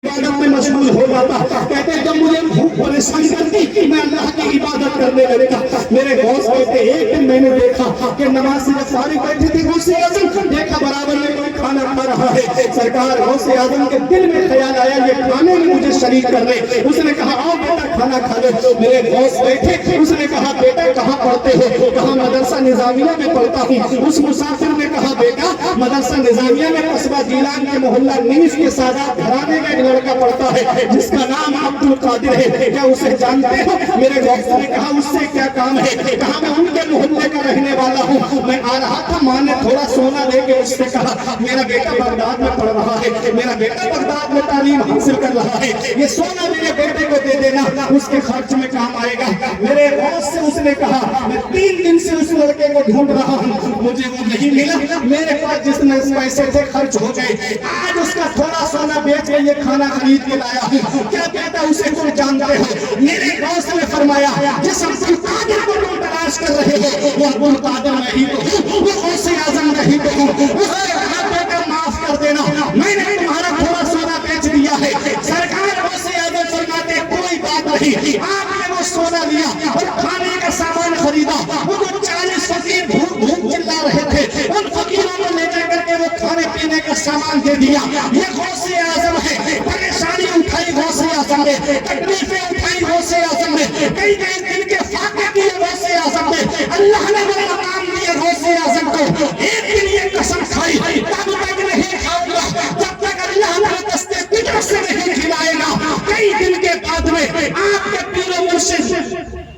عبادت میں مشغول ہو جاتا. کہتے ہیں جب مجھے بھوک پریشان کرتی میں اللہ کی عبادت کرنے لگتا. میرے غوث کہتے ایک دن میں نے دیکھا کہ نماز سے جب فارغ بیٹھی تھی غوث اعظم دیکھا برابر میں کوئی کھانا کھا رہا ہے. سرکار غوث اعظم کے دل میں خیال آیا یہ کھانے میں مجھے شریک کر لے. اس نے کہا آؤ بیٹا کھانا کھا لو. میرے غوث بیٹھے. اس نے کہا بیٹا کہاں پڑھتے ہو؟ کہا مدرسہ نظامیہ میں پڑھتا ہوں. اس مسافر نے کہا بیٹا مدرسہ نظامیہ میں قصبہ جیلان کے محلہ نیس کے سادات گھرانے کا ایک لڑکا پڑھتا ہے جس کا نام عبد القادر ہے, کیا اسے جانتے ہو؟ میرے دوست نے کہا اس سے کیا کام ہے؟ کہا میں ان کے محلے کا رہنے والا ہوں. میں آ رہا تھا ماں نے تھوڑا سونا دے کے اس سے کہا میرا بیٹا بغداد میں پڑھ رہا ہے, میرا بیٹا بغداد میں تعلیم حاصل کر رہا ہے, یہ سونا میرے بیٹے کو دے دینا اس کے خرچ میں کام آئے گا. میرے دوست سے اس نے کہا میں 3 دن سے اس لڑکے کو ڈھونڈ رہا ہوں, مجھے وہ نہیں ملا. میرے پاس جتنے پیسے تھے خرچ ہو گئے. آج اس کا تھوڑا سونا بیچ کے یہ کھانا خرید کے لایا ہوں. کیا کہتا اسے کوئی جانتے ہو؟ میرے دوست نے فرمایا جس عبد القادر کو تم تلاش کر رہے ہو وہ عبد القادر نہیں تو ہوں, وہ غوث اعظم نہیں تو ہوں. اسے کہا بیٹا معاف کر دینا, میں نے تمہارا تھوڑا سونا بیچ دیا ہے. سرکار غوث اعظم فرماتے کوئی بات نہیں, آپ نے وہ سونا لیا اور کھانے کا سامان خریدا. وہ جو 40 فقیر بھوک بھوک چلا رہے تھے ان فقیروں کو لے جا کر کے وہ کھانے پینے کا سامان دے دیا. یہ غوث اعظم ہے. پریشانی اٹھائی غوث اعظم نے, تکلیفیں اٹھائی غوث اعظم نے, کئی کئی دن کے فاقے کیے غوث اعظم نے. اللہ نے بڑا مقام دیا غوث اعظم کو. ایک دن یہ قسم کھائی تب تک نہیں کھاؤں گا جب تک اللہ نے دستے فکر سے نہیں کھلائے گا. کئی دن کے بعد میں آپ کے پیر و مرشد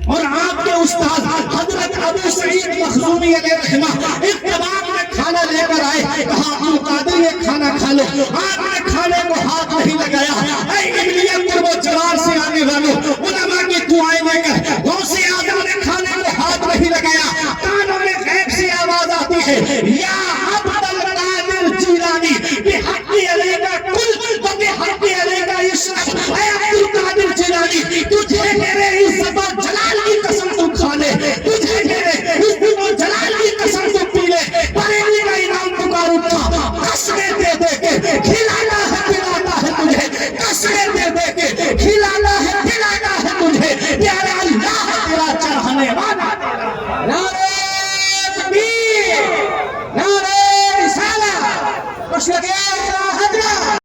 اور آپ کے استاد حضرت ابو سعید مخزومی علیہ رحمہ ایک کباب میں کھانا لے کر آئے. کہا ابو قادر یہ کھانا کھا لو. آپ نے کھانے کو ہاتھ نہیں لگایا. اے ابلیت پر وہ جوار سے آنے والوں علماء کی دعائیں لے کر غوث اعظم نے کھانے کو ہاتھ نہیں لگایا. کانوں میں غیب سے آواز آتی ہے یا عبد القادر جیلانی بحق علیکا کل و بحق علیکا اشرح